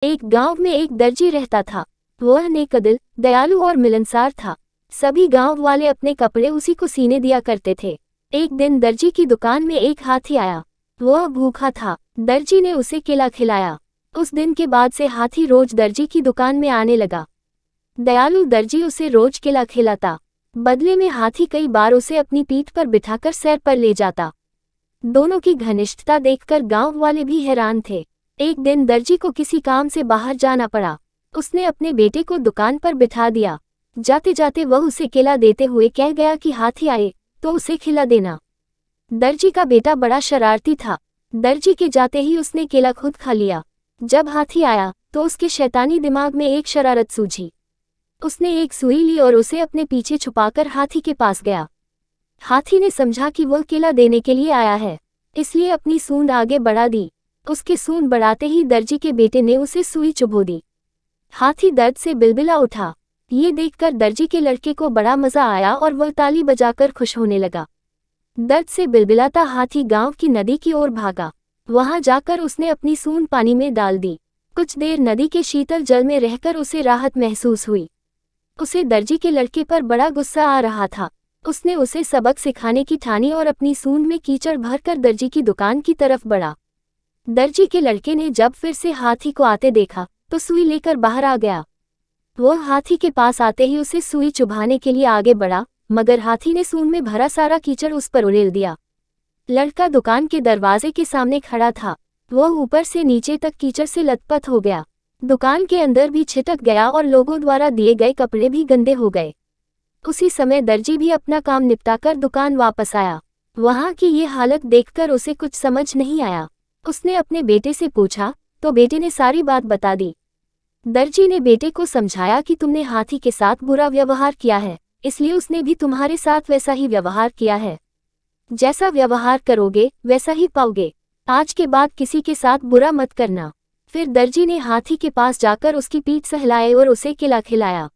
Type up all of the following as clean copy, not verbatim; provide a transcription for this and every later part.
एक गांव में एक दर्जी रहता था। वह नेकदिल, दयालु और मिलनसार था। सभी गांव वाले अपने कपड़े उसी को सीने दिया करते थे। एक दिन दर्जी की दुकान में एक हाथी आया। वह भूखा था। दर्जी ने उसे केला खिलाया। उस दिन के बाद से हाथी रोज दर्जी की दुकान में आने लगा। दयालु दर्जी उसे रोज केला खिलाता। बदले में हाथी कई बार उसे अपनी पीठ पर बिठाकर सैर पर ले जाता। दोनों की घनिष्ठता देखकर गांव वाले भी हैरान थे। एक दिन दर्जी को किसी काम से बाहर जाना पड़ा। उसने अपने बेटे को दुकान पर बिठा दिया। जाते जाते वह उसे केला देते हुए कह गया कि हाथी आए तो उसे खिला देना। दर्जी का बेटा बड़ा शरारती था। दर्जी के जाते ही उसने केला खुद खा लिया। जब हाथी आया तो उसके शैतानी दिमाग में एक शरारत सूझी। उसने एक सुई ली और उसे अपने पीछे छुपाकर हाथी के पास गया। हाथी ने समझा कि वह केला देने के लिए आया है, इसलिए अपनी सूंड आगे बढ़ा दी। उसके सूंड बढ़ाते ही दर्जी के बेटे ने उसे सुई चुभो दी। हाथी दर्द से बिलबिला उठा। ये देखकर दर्जी के लड़के को बड़ा मजा आया और वह ताली बजाकर खुश होने लगा। दर्द से बिलबिलाता हाथी गांव की नदी की ओर भागा। वहां जाकर उसने अपनी सूंड पानी में डाल दी। कुछ देर नदी के शीतल जल में रहकर उसे राहत महसूस हुई। उसे दर्जी के लड़के पर बड़ा गुस्सा आ रहा था। उसने उसे सबक सिखाने की ठानी और अपनी सूंड में कीचड़ भरकर दर्जी की दुकान की तरफ बढ़ा। दर्जी के लड़के ने जब फिर से हाथी को आते देखा तो सुई लेकर बाहर आ गया। वह हाथी के पास आते ही उसे सुई चुभाने के लिए आगे बढ़ा, मगर हाथी ने सूंड में भरा सारा कीचड़ उस पर उड़ेल दिया। लड़का दुकान के दरवाजे के सामने खड़ा था। वह ऊपर से नीचे तक कीचड़ से लथपथ हो गया। दुकान के अंदर भी छिटक गया और लोगों द्वारा दिए गए कपड़े भी गंदे हो गए। उसी समय दर्जी भी अपना काम निपटाकर दुकान वापस आया। वहां की ये हालत देखकर उसे कुछ समझ नहीं आया। उसने अपने बेटे से पूछा तो बेटे ने सारी बात बता दी। दर्जी ने बेटे को समझाया कि तुमने हाथी के साथ बुरा व्यवहार किया है, इसलिए उसने भी तुम्हारे साथ वैसा ही व्यवहार किया है। जैसा व्यवहार करोगे वैसा ही पाओगे। आज के बाद किसी के साथ बुरा मत करना। फिर दर्जी ने हाथी के पास जाकर उसकी पीठ सहलाए और उसे केला खिलाया।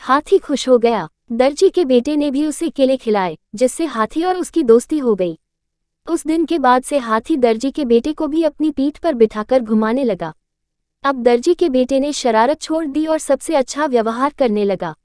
हाथी खुश हो गया। दर्जी के बेटे ने भी उसे केले खिलाए, जिससे हाथी और उसकी दोस्ती हो गई। उस दिन के बाद से हाथी दर्जी के बेटे को भी अपनी पीठ पर बिठाकर घुमाने लगा। अब दर्जी के बेटे ने शरारत छोड़ दी और सबसे अच्छा व्यवहार करने लगा।